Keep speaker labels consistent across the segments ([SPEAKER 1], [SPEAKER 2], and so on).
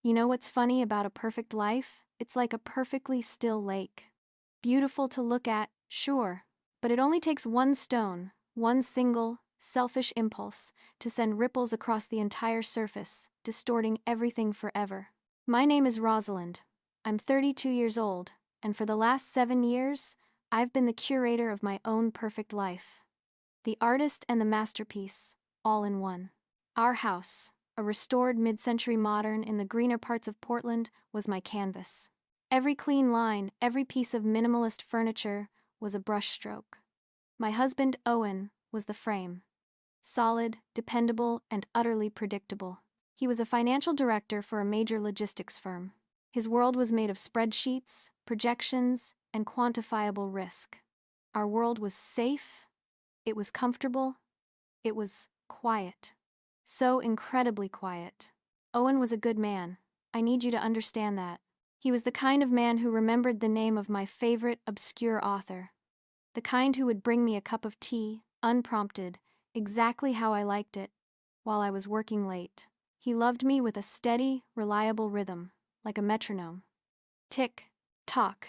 [SPEAKER 1] You know what's funny about a perfect life? It's like a perfectly still lake. Beautiful to look at, sure, but it only takes one stone, one single, selfish impulse, to send ripples across the entire surface, distorting everything forever. My name is Rosalind. I'm 32 years old, and for the last 7 years, I've been the curator of my own perfect life. The artist and the masterpiece, all in one. Our house, a restored mid-century modern in the greener parts of Portland, was my canvas. Every clean line, every piece of minimalist furniture was a brushstroke. My husband, Owen, was the frame. Solid, dependable, and utterly predictable. He was a financial director for a major logistics firm. His world was made of spreadsheets, projections, and quantifiable risk. Our world was safe, it was comfortable, it was quiet. So incredibly quiet. Owen was a good man. I need you to understand that. He was the kind of man who remembered the name of my favorite obscure author. The kind who would bring me a cup of tea, unprompted, exactly how I liked it, while I was working late. He loved me with a steady, reliable rhythm, like a metronome. Tick, tock.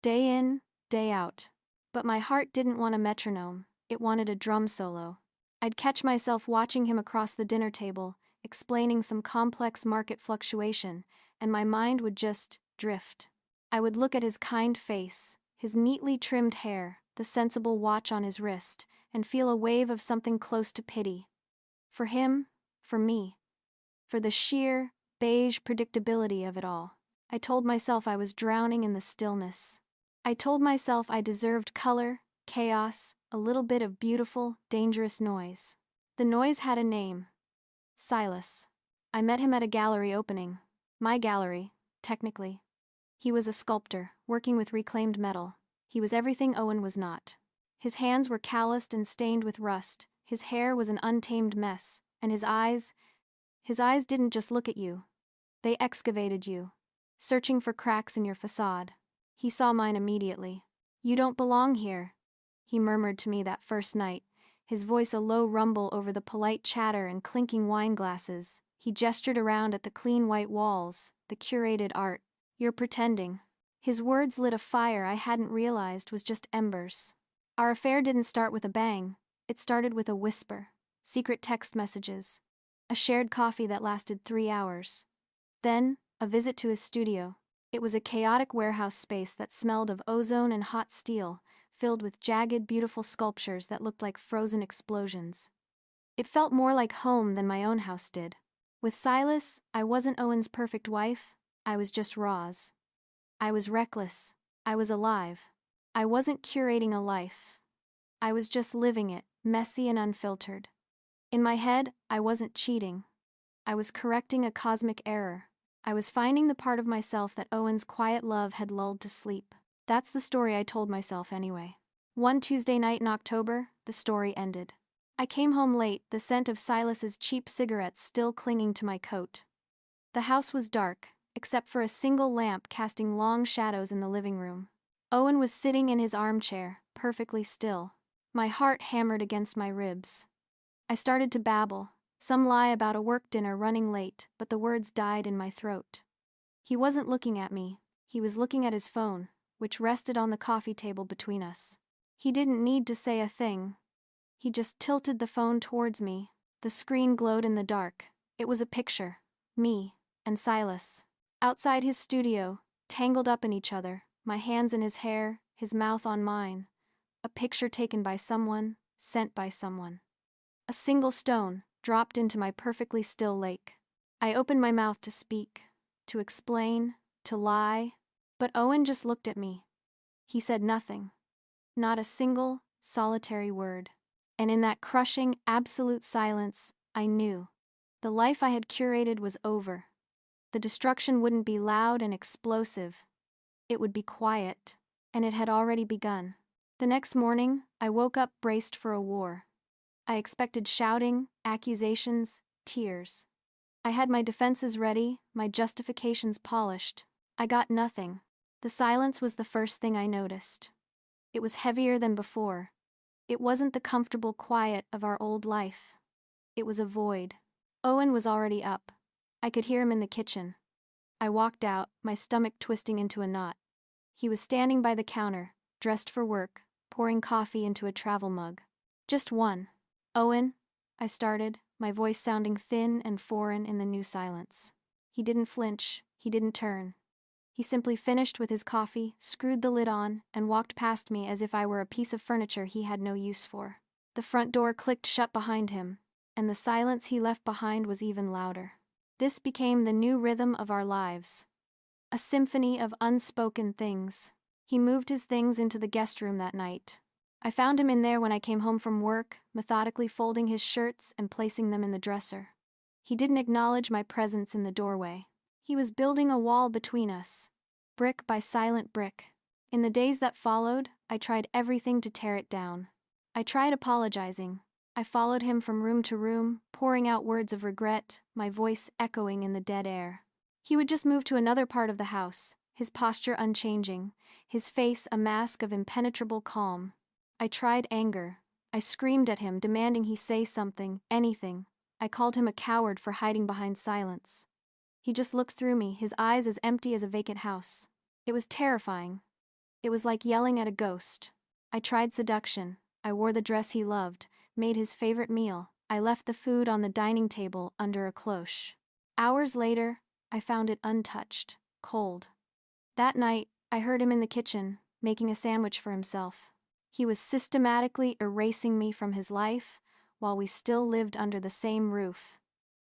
[SPEAKER 1] Day in, day out. But my heart didn't want a metronome, it wanted a drum solo. I'd catch myself watching him across the dinner table, explaining some complex market fluctuation, and my mind would just drift. I would look at his kind face, his neatly trimmed hair, the sensible watch on his wrist, and feel a wave of something close to pity. For him, for me, for the sheer, beige predictability of it all. I told myself I was drowning in the stillness. I told myself I deserved color, chaos, a little bit of beautiful, dangerous noise. The noise had a name. Silas. I met him at a gallery opening. My gallery, technically. He was a sculptor, working with reclaimed metal. He was everything Owen was not. His hands were calloused and stained with rust, his hair was an untamed mess, and his eyes didn't just look at you. They excavated you, searching for cracks in your facade. He saw mine immediately. "You don't belong here," he murmured to me that first night, his voice a low rumble over the polite chatter and clinking wine glasses. He gestured around at the clean white walls, the curated art. "You're pretending." His words lit a fire I hadn't realized was just embers. Our affair didn't start with a bang. It started with a whisper, secret text messages, a shared coffee that lasted 3 hours. Then, a visit to his studio. It was a chaotic warehouse space that smelled of ozone and hot steel, filled with jagged, beautiful sculptures that looked like frozen explosions. It felt more like home than my own house did. With Silas, I wasn't Owen's perfect wife, I was just Roz. I was reckless. I was alive. I wasn't curating a life. I was just living it, messy and unfiltered. In my head, I wasn't cheating. I was correcting a cosmic error. I was finding the part of myself that Owen's quiet love had lulled to sleep. That's the story I told myself anyway. One Tuesday night in October, the story ended. I came home late, the scent of Silas's cheap cigarettes still clinging to my coat. The house was dark, except for a single lamp casting long shadows in the living room. Owen was sitting in his armchair, perfectly still. My heart hammered against my ribs. I started to babble, some lie about a work dinner running late, but the words died in my throat. He wasn't looking at me, he was looking at his phone, which rested on the coffee table between us. He didn't need to say a thing. He just tilted the phone towards me. The screen glowed in the dark. It was a picture. Me and Silas. Outside his studio, tangled up in each other, my hands in his hair, his mouth on mine. A picture taken by someone, sent by someone. A single stone dropped into my perfectly still lake. I opened my mouth to speak, to explain, to lie, but Owen just looked at me. He said nothing. Not a single, solitary word. And in that crushing, absolute silence, I knew. The life I had curated was over. The destruction wouldn't be loud and explosive. It would be quiet, and it had already begun. The next morning, I woke up braced for a war. I expected shouting, accusations, tears. I had my defenses ready, my justifications polished. I got nothing. The silence was the first thing I noticed. It was heavier than before. It wasn't the comfortable quiet of our old life. It was a void. Owen was already up. I could hear him in the kitchen. I walked out, my stomach twisting into a knot. He was standing by the counter, dressed for work, pouring coffee into a travel mug. Just one. Owen, I started, my voice sounding thin and foreign in the new silence. He didn't flinch, he didn't turn. He simply finished with his coffee, screwed the lid on, and walked past me as if I were a piece of furniture he had no use for. The front door clicked shut behind him, and the silence he left behind was even louder. This became the new rhythm of our lives. A symphony of unspoken things. He moved his things into the guest room that night. I found him in there when I came home from work, methodically folding his shirts and placing them in the dresser. He didn't acknowledge my presence in the doorway. He was building a wall between us, brick by silent brick. In the days that followed, I tried everything to tear it down. I tried apologizing. I followed him from room to room, pouring out words of regret, my voice echoing in the dead air. He would just move to another part of the house, his posture unchanging, his face a mask of impenetrable calm. I tried anger. I screamed at him, demanding he say something, anything. I called him a coward for hiding behind silence. He just looked through me, his eyes as empty as a vacant house. It was terrifying. It was like yelling at a ghost. I tried seduction. I wore the dress he loved, made his favorite meal. I left the food on the dining table under a cloche. Hours later, I found it untouched, cold. That night, I heard him in the kitchen, making a sandwich for himself. He was systematically erasing me from his life while we still lived under the same roof.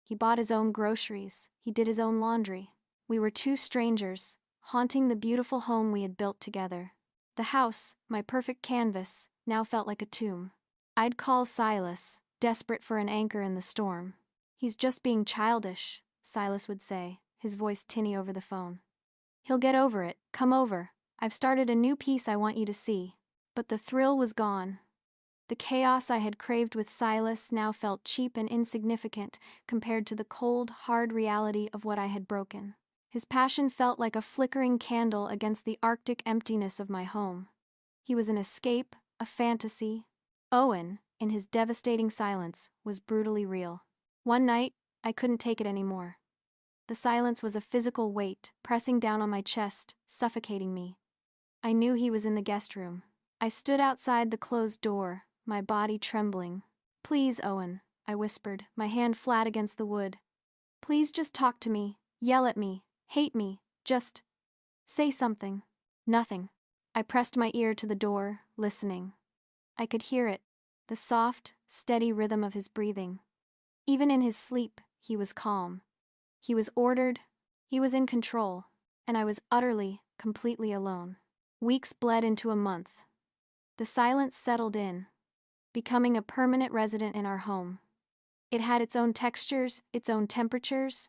[SPEAKER 1] He bought his own groceries. He did his own laundry. We were two strangers, haunting the beautiful home we had built together. The house, my perfect canvas, now felt like a tomb. I'd call Silas, desperate for an anchor in the storm. "He's just being childish," Silas would say, his voice tinny over the phone. "He'll get over it. Come over. I've started a new piece I want you to see." But the thrill was gone. The chaos I had craved with Silas now felt cheap and insignificant compared to the cold, hard reality of what I had broken. His passion felt like a flickering candle against the arctic emptiness of my home. He was an escape, a fantasy. Owen, in his devastating silence, was brutally real. One night, I couldn't take it anymore. The silence was a physical weight, pressing down on my chest, suffocating me. I knew he was in the guest room. I stood outside the closed door, my body trembling. "Please, Owen," I whispered, my hand flat against the wood. "Please just talk to me, yell at me, hate me, just say something." Nothing. I pressed my ear to the door, listening. I could hear it, the soft, steady rhythm of his breathing. Even in his sleep, he was calm. He was ordered, he was in control, and I was utterly, completely alone. Weeks bled into a month. The silence settled in, becoming a permanent resident in our home. It had its own textures, its own temperatures.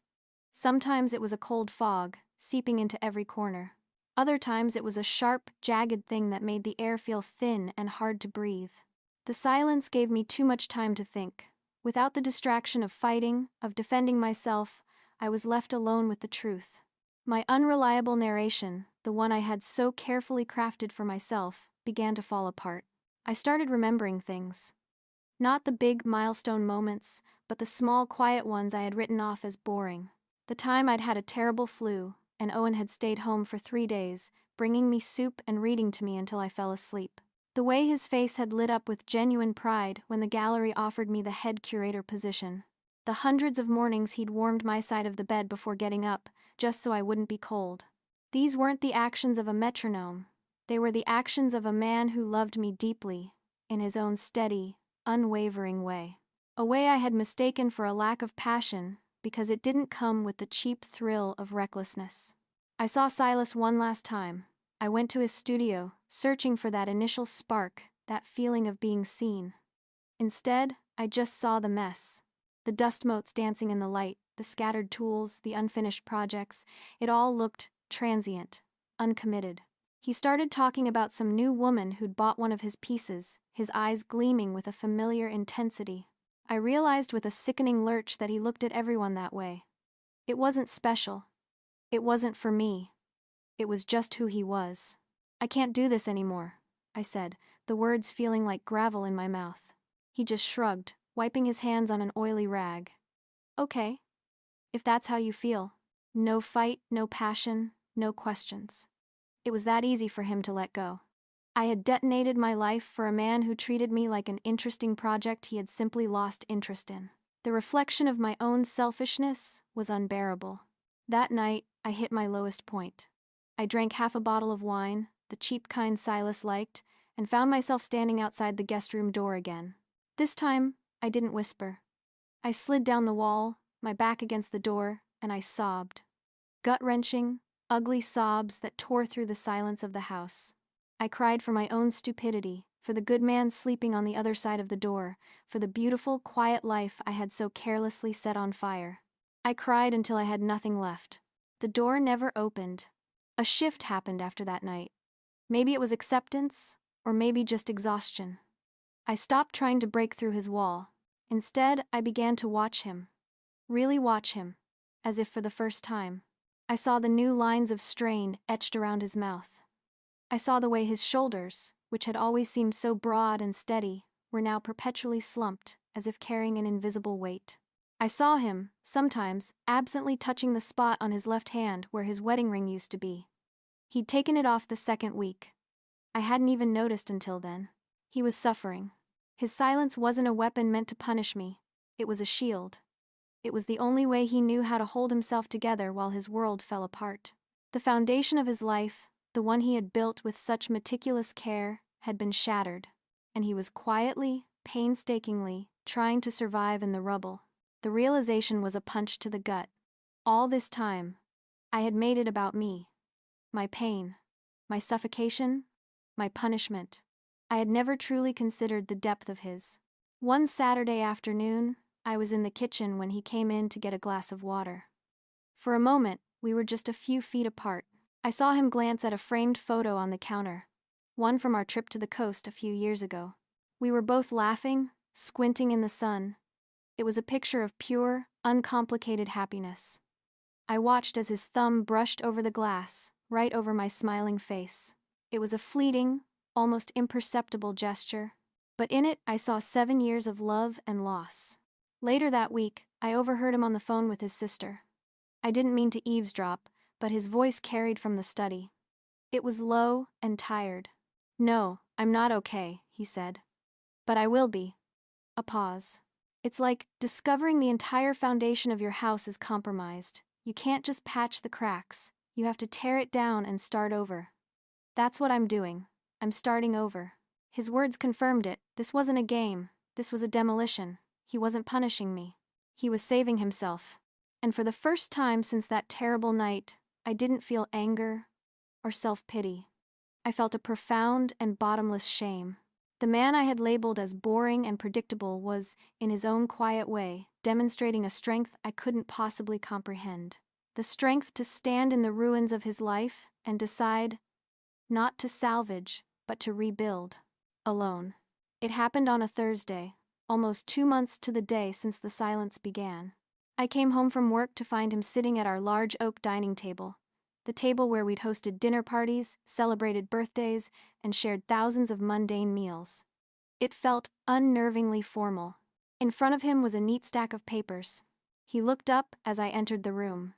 [SPEAKER 1] Sometimes it was a cold fog, seeping into every corner. Other times it was a sharp, jagged thing that made the air feel thin and hard to breathe. The silence gave me too much time to think. Without the distraction of fighting, of defending myself, I was left alone with the truth. My unreliable narration, the one I had so carefully crafted for myself, began to fall apart. I started remembering things. Not the big milestone moments, but the small, quiet ones I had written off as boring. The time I'd had a terrible flu, and Owen had stayed home for 3 days, bringing me soup and reading to me until I fell asleep. The way his face had lit up with genuine pride when the gallery offered me the head curator position. The hundreds of mornings he'd warmed my side of the bed before getting up, just so I wouldn't be cold. These weren't the actions of a metronome. They were the actions of a man who loved me deeply, in his own steady, unwavering way. A way I had mistaken for a lack of passion, because it didn't come with the cheap thrill of recklessness. I saw Silas one last time. I went to his studio, searching for that initial spark, that feeling of being seen. Instead, I just saw the mess. The dust motes dancing in the light, the scattered tools, the unfinished projects. It all looked transient, uncommitted. He started talking about some new woman who'd bought one of his pieces, his eyes gleaming with a familiar intensity. I realized with a sickening lurch that he looked at everyone that way. It wasn't special. It wasn't for me. It was just who he was. "I can't do this anymore," I said, the words feeling like gravel in my mouth. He just shrugged, wiping his hands on an oily rag. "Okay. If that's how you feel." No fight, no passion, no questions. It was that easy for him to let go. I had detonated my life for a man who treated me like an interesting project he had simply lost interest in. The reflection of my own selfishness was unbearable. That night, I hit my lowest point. I drank half a bottle of wine, the cheap kind Silas liked, and found myself standing outside the guest room door again. This time, I didn't whisper. I slid down the wall, my back against the door, and I sobbed. Gut-wrenching, ugly sobs that tore through the silence of the house. I cried for my own stupidity, for the good man sleeping on the other side of the door, for the beautiful, quiet life I had so carelessly set on fire. I cried until I had nothing left. The door never opened. A shift happened after that night. Maybe it was acceptance, or maybe just exhaustion. I stopped trying to break through his wall. Instead, I began to watch him. Really watch him, as if for the first time. I saw the new lines of strain etched around his mouth. I saw the way his shoulders, which had always seemed so broad and steady, were now perpetually slumped, as if carrying an invisible weight. I saw him, sometimes, absently touching the spot on his left hand where his wedding ring used to be. He'd taken it off the second week. I hadn't even noticed until then. He was suffering. His silence wasn't a weapon meant to punish me. It was a shield. It was the only way he knew how to hold himself together while his world fell apart. The foundation of his life, the one he had built with such meticulous care, had been shattered, and he was quietly, painstakingly, trying to survive in the rubble. The realization was a punch to the gut. All this time, I had made it about me. My pain, my suffocation, my punishment. I had never truly considered the depth of his. One Saturday afternoon, I was in the kitchen when he came in to get a glass of water. For a moment, we were just a few feet apart. I saw him glance at a framed photo on the counter, one from our trip to the coast a few years ago. We were both laughing, squinting in the sun. It was a picture of pure, uncomplicated happiness. I watched as his thumb brushed over the glass, right over my smiling face. It was a fleeting, almost imperceptible gesture, but in it I saw 7 years of love and loss. Later that week, I overheard him on the phone with his sister. I didn't mean to eavesdrop, but his voice carried from the study. It was low and tired. "No, I'm not okay," he said. "But I will be." A pause. "It's like discovering the entire foundation of your house is compromised. You can't just patch the cracks. You have to tear it down and start over. That's what I'm doing. I'm starting over." His words confirmed it. This wasn't a game. This was a demolition. He wasn't punishing me. He was saving himself. And for the first time since that terrible night, I didn't feel anger or self-pity. I felt a profound and bottomless shame. The man I had labeled as boring and predictable was, in his own quiet way, demonstrating a strength I couldn't possibly comprehend. The strength to stand in the ruins of his life and decide not to salvage, but to rebuild, alone. It happened on a Thursday, almost 2 months to the day since the silence began. I came home from work to find him sitting at our large oak dining table, the table where we'd hosted dinner parties, celebrated birthdays, and shared thousands of mundane meals. It felt unnervingly formal. In front of him was a neat stack of papers. He looked up as I entered the room.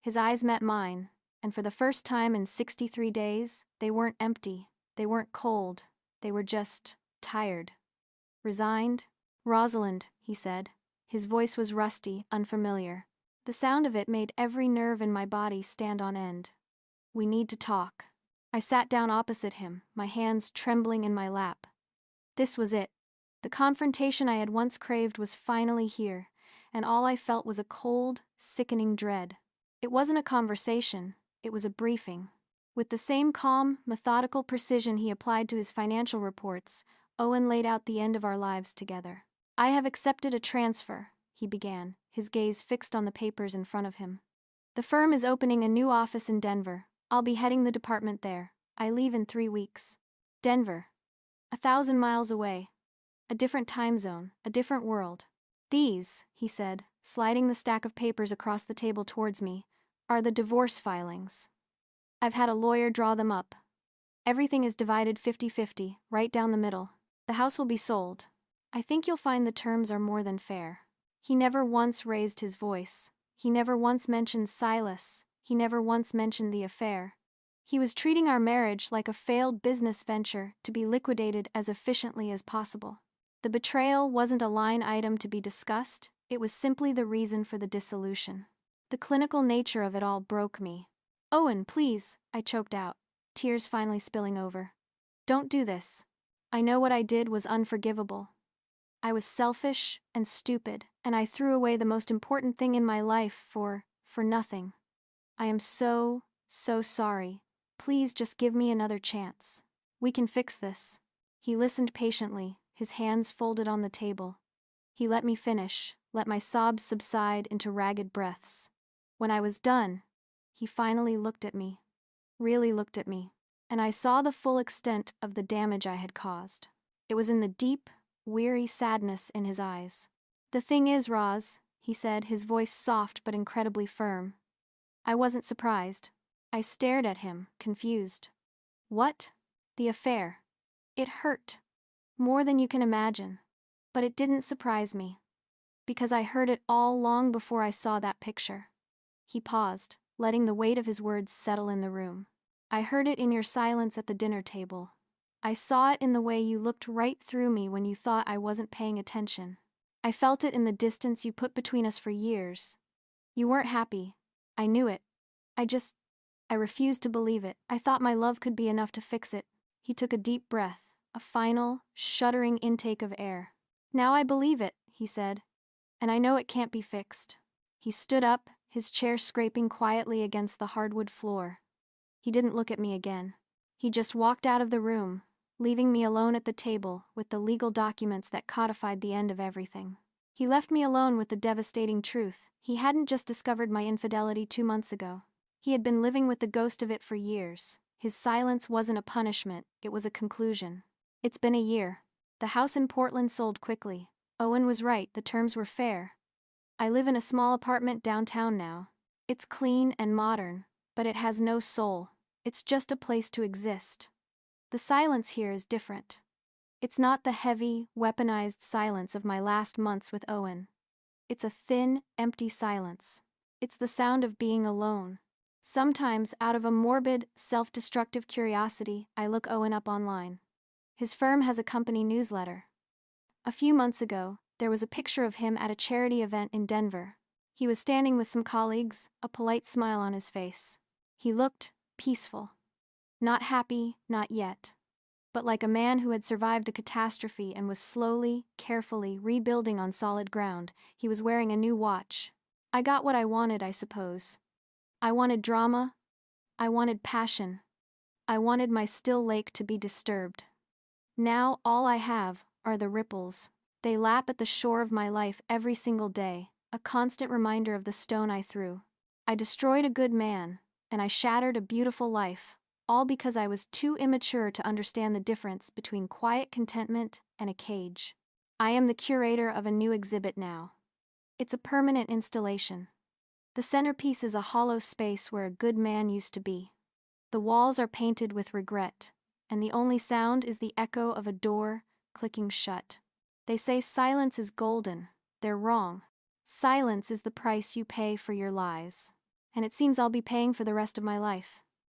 [SPEAKER 1] His eyes met mine, and for the first time in 63 days, they weren't empty, they weren't cold, they were just tired. "Resigned?" "Rosalind," he said. His voice was rusty, unfamiliar. The sound of it made every nerve in my body stand on end. "We need to talk." I sat down opposite him, my hands trembling in my lap. This was it. The confrontation I had once craved was finally here, and all I felt was a cold, sickening dread. It wasn't a conversation, it was a briefing. With the same calm, methodical precision he applied to his financial reports, Owen laid out the end of our lives together. "I have accepted a transfer," he began, his gaze fixed on the papers in front of him. "The firm is opening a new office in Denver. I'll be heading the department there. I leave in 3 weeks. Denver. 1,000 miles away. A different time zone, a different world. These," he said, sliding the stack of papers across the table towards me, "are the divorce filings. I've had a lawyer draw them up. Everything is divided 50-50, right down the middle. The house will be sold. I think you'll find the terms are more than fair." He never once raised his voice. He never once mentioned Silas. He never once mentioned the affair. He was treating our marriage like a failed business venture to be liquidated as efficiently as possible. The betrayal wasn't a line item to be discussed, it was simply the reason for the dissolution. The clinical nature of it all broke me. "Owen, please," I choked out, tears finally spilling over. "Don't do this. I know what I did was unforgivable. I was selfish and stupid, and I threw away the most important thing in my life for nothing. I am so sorry. Please just give me another chance. We can fix this." He listened patiently, his hands folded on the table. He let me finish, let my sobs subside into ragged breaths. When I was done, he finally looked at me, really looked at me, and I saw the full extent of the damage I had caused. It was in the deep, weary sadness in his eyes. "The thing is, Roz," he said, his voice soft but incredibly firm. I wasn't surprised. I stared at him, confused. "What?" "The affair. It hurt. More than you can imagine. But it didn't surprise me. Because I heard it all long before I saw that picture." He paused, letting the weight of his words settle in the room. "I heard it in your silence at the dinner table. I saw it in the way you looked right through me when you thought I wasn't paying attention. I felt it in the distance you put between us for years. You weren't happy. I knew it. I refused to believe it. I thought my love could be enough to fix it." He took a deep breath, a final, shuddering intake of air. "Now I believe it," he said. "And I know it can't be fixed." He stood up, his chair scraping quietly against the hardwood floor. He didn't look at me again. He just walked out of the room, leaving me alone at the table with the legal documents that codified the end of everything. He left me alone with the devastating truth. He hadn't just discovered my infidelity 2 months ago. He had been living with the ghost of it for years. His silence wasn't a punishment, it was a conclusion. It's been a year. The house in Portland sold quickly. Owen was right, the terms were fair. I live in a small apartment downtown now. It's clean and modern, but it has no soul. It's just a place to exist. The silence here is different. It's not the heavy, weaponized silence of my last months with Owen. It's a thin, empty silence. It's the sound of being alone. Sometimes, out of a morbid, self-destructive curiosity, I look Owen up online. His firm has a company newsletter. A few months ago, there was a picture of him at a charity event in Denver. He was standing with some colleagues, a polite smile on his face. He looked peaceful. Not happy, not yet. But like a man who had survived a catastrophe and was slowly, carefully rebuilding on solid ground. He was wearing a new watch. I got what I wanted, I suppose. I wanted drama. I wanted passion. I wanted my still lake to be disturbed. Now all I have are the ripples. They lap at the shore of my life every single day, a constant reminder of the stone I threw. I destroyed a good man, and I shattered a beautiful life, all because I was too immature to understand the difference between quiet contentment and a cage. I am the curator of a new exhibit now. It's a permanent installation. The centerpiece is a hollow space where a good man used to be. The walls are painted with regret, and the only sound is the echo of a door clicking shut. They say silence is golden. They're wrong. Silence is the price you pay for your lies. And it seems I'll be paying for the rest of my life.